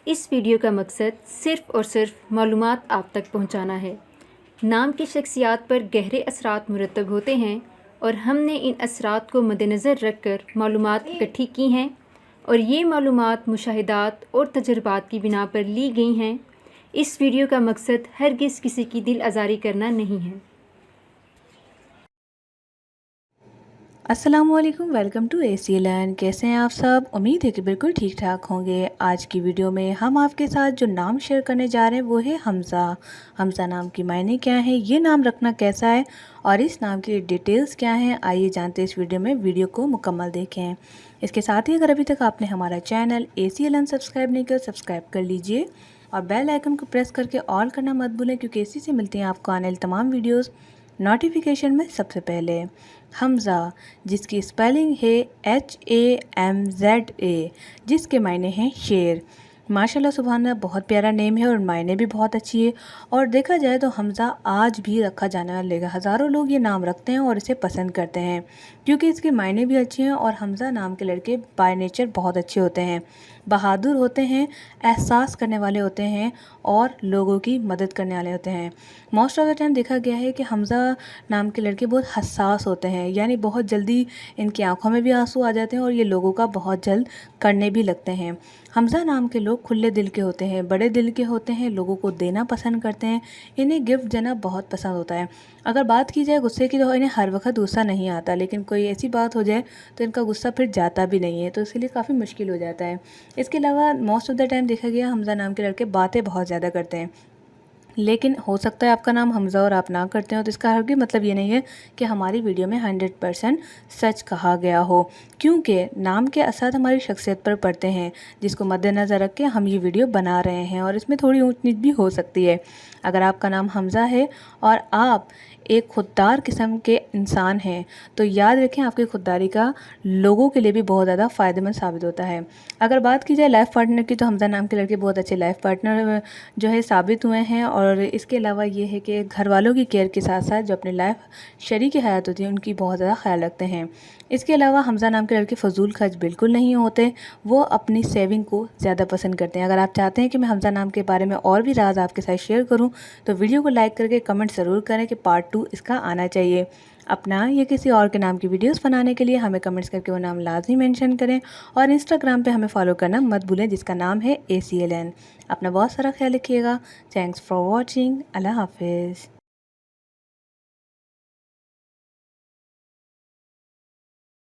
اس video کا مقصد صرف اور صرف معلومات آپ تک پہنچانا ہے۔ نام کی شخصیات پر گہرے اثرات مرتب ہوتے ہیں اور ہم نے ان اثرات کو مد نظر رکھ کر معلومات اکٹھی کی ہیں اور یہ معلومات مشاہدات اور تجربات کی بنا پر لی گئی ہیں۔ اس ویڈیو کا مقصد ہرگز کسی کی دل آزاری کرنا نہیں ہے۔ السلام علیکم، ویلکم ٹو ACLN۔ کیسے ہیں آپ سب؟ امید ہے کہ بالکل ٹھیک ٹھاک ہوں گے۔ آج کی ویڈیو میں ہم آپ کے ساتھ جو نام شیئر کرنے جا رہے ہیں وہ ہے حمزہ۔ حمزہ نام کی معنی کیا ہے، یہ نام رکھنا کیسا ہے اور اس نام کی ڈیٹیلز کیا ہیں، آئیے جانتے ہیں اس ویڈیو میں۔ ویڈیو کو مکمل دیکھیں۔ اس کے ساتھ ہی اگر ابھی تک آپ نے ہمارا چینل ACLN سبسکرائب نہیں کیا، سبسکرائب کر لیجئے اور بیل آئیکن کو پریس کر کے آل کرنا مت بھولیں، کیونکہ اسی سے ملتی ہیں آپ کو آنے والی تمام ویڈیوز نوٹیفیکیشن میں سب سے پہلے۔ حمزہ، جس کی اسپیلنگ ہے HAMZA، جس کے معنی ہیں شیر۔ ماشاءاللہ سبحان اللہ، بہت پیارا نیم ہے اور معنی بھی بہت اچھی ہے۔ اور دیکھا جائے تو حمزہ آج بھی رکھا جانے والا لے گا، ہزاروں لوگ یہ نام رکھتے ہیں اور اسے پسند کرتے ہیں کیونکہ اس کے معنی بھی اچھے ہیں۔ اور حمزہ نام کے لڑکے بائی نیچر بہت اچھے ہوتے ہیں، بہادر ہوتے ہیں، احساس کرنے والے ہوتے ہیں اور لوگوں کی مدد کرنے والے ہوتے ہیں۔ موسٹ آف دا ٹائم دیکھا گیا ہے کہ حمزہ نام کے لڑکے بہت حساس ہوتے ہیں، یعنی بہت جلدی ان کی آنکھوں میں بھی آنسو آ جاتے ہیں اور یہ لوگوں کا بہت جلد کرنے بھی لگتے ہیں۔ حمزہ نام کے لوگ کھلے دل کے ہوتے ہیں، بڑے دل کے ہوتے ہیں، لوگوں کو دینا پسند کرتے ہیں، انہیں گفٹ دینا بہت پسند ہوتا ہے۔ اگر بات کی جائے غصے کی تو انہیں ہر وقت غصہ نہیں آتا، لیکن کوئی ایسی بات ہو جائے تو ان کا غصہ پھر جاتا بھی نہیں ہے، تو اس لیے کافی مشکل ہو جاتا ہے۔ اس کے علاوہ موسٹ آف دا ٹائم دیکھا گیا حمزہ نام کے لڑکے باتیں بہت زیادہ کرتے ہیں، لیکن ہو سکتا ہے آپ کا نام حمزہ اور آپ نہ کرتے ہو، تو اس کا ہرگز مطلب یہ نہیں ہے کہ ہماری ویڈیو میں 100% سچ کہا گیا ہو، کیونکہ نام کے اثرات ہماری شخصیت پر پڑتے ہیں، جس کو مد نظر رکھ کے ہم یہ ویڈیو بنا رہے ہیں، اور اس میں تھوڑی اونچ نیچ بھی ہو سکتی ہے۔ اگر آپ کا نام حمزہ ہے اور آپ ایک خوددار قسم کے انسان ہیں تو یاد رکھیں آپ کی خودداری کا لوگوں کے لیے بھی بہت زیادہ فائدہ مند ثابت ہوتا ہے۔ اگر بات کی جائے لائف پارٹنر کی تو حمزہ نام کے لڑکے بہت اچھے لائف پارٹنر جو ہے ثابت ہوئے ہیں، اور اس کے علاوہ یہ ہے کہ گھر والوں کی کیئر کے ساتھ ساتھ جو اپنے لائف شریک حیات ہوتی ہے ان کی بہت زیادہ خیال رکھتے ہیں۔ اس کے علاوہ حمزہ نام کے لڑکے فضول خرچ بالکل نہیں ہوتے، وہ اپنی سیونگ کو زیادہ پسند کرتے ہیں۔ اگر آپ چاہتے ہیں کہ میں حمزہ نام کے بارے میں اور بھی راز آپ کے ساتھ شیئر کروں تو ویڈیو کو لائک کر کے کمنٹ ضرور کریں کہ پارٹ 2 اس کا آنا چاہیے۔ اپنا یا کسی اور کے نام کی ویڈیوز بنانے کے لیے ہمیں کمنٹس کر کے وہ نام لازمی مینشن کریں، اور انسٹاگرام پہ ہمیں فالو کرنا مت بھولیں، جس کا نام ہے ACLN۔ اپنا بہت سارا خیال رکھیے گا۔ Thanks for watching. اللہ حافظ۔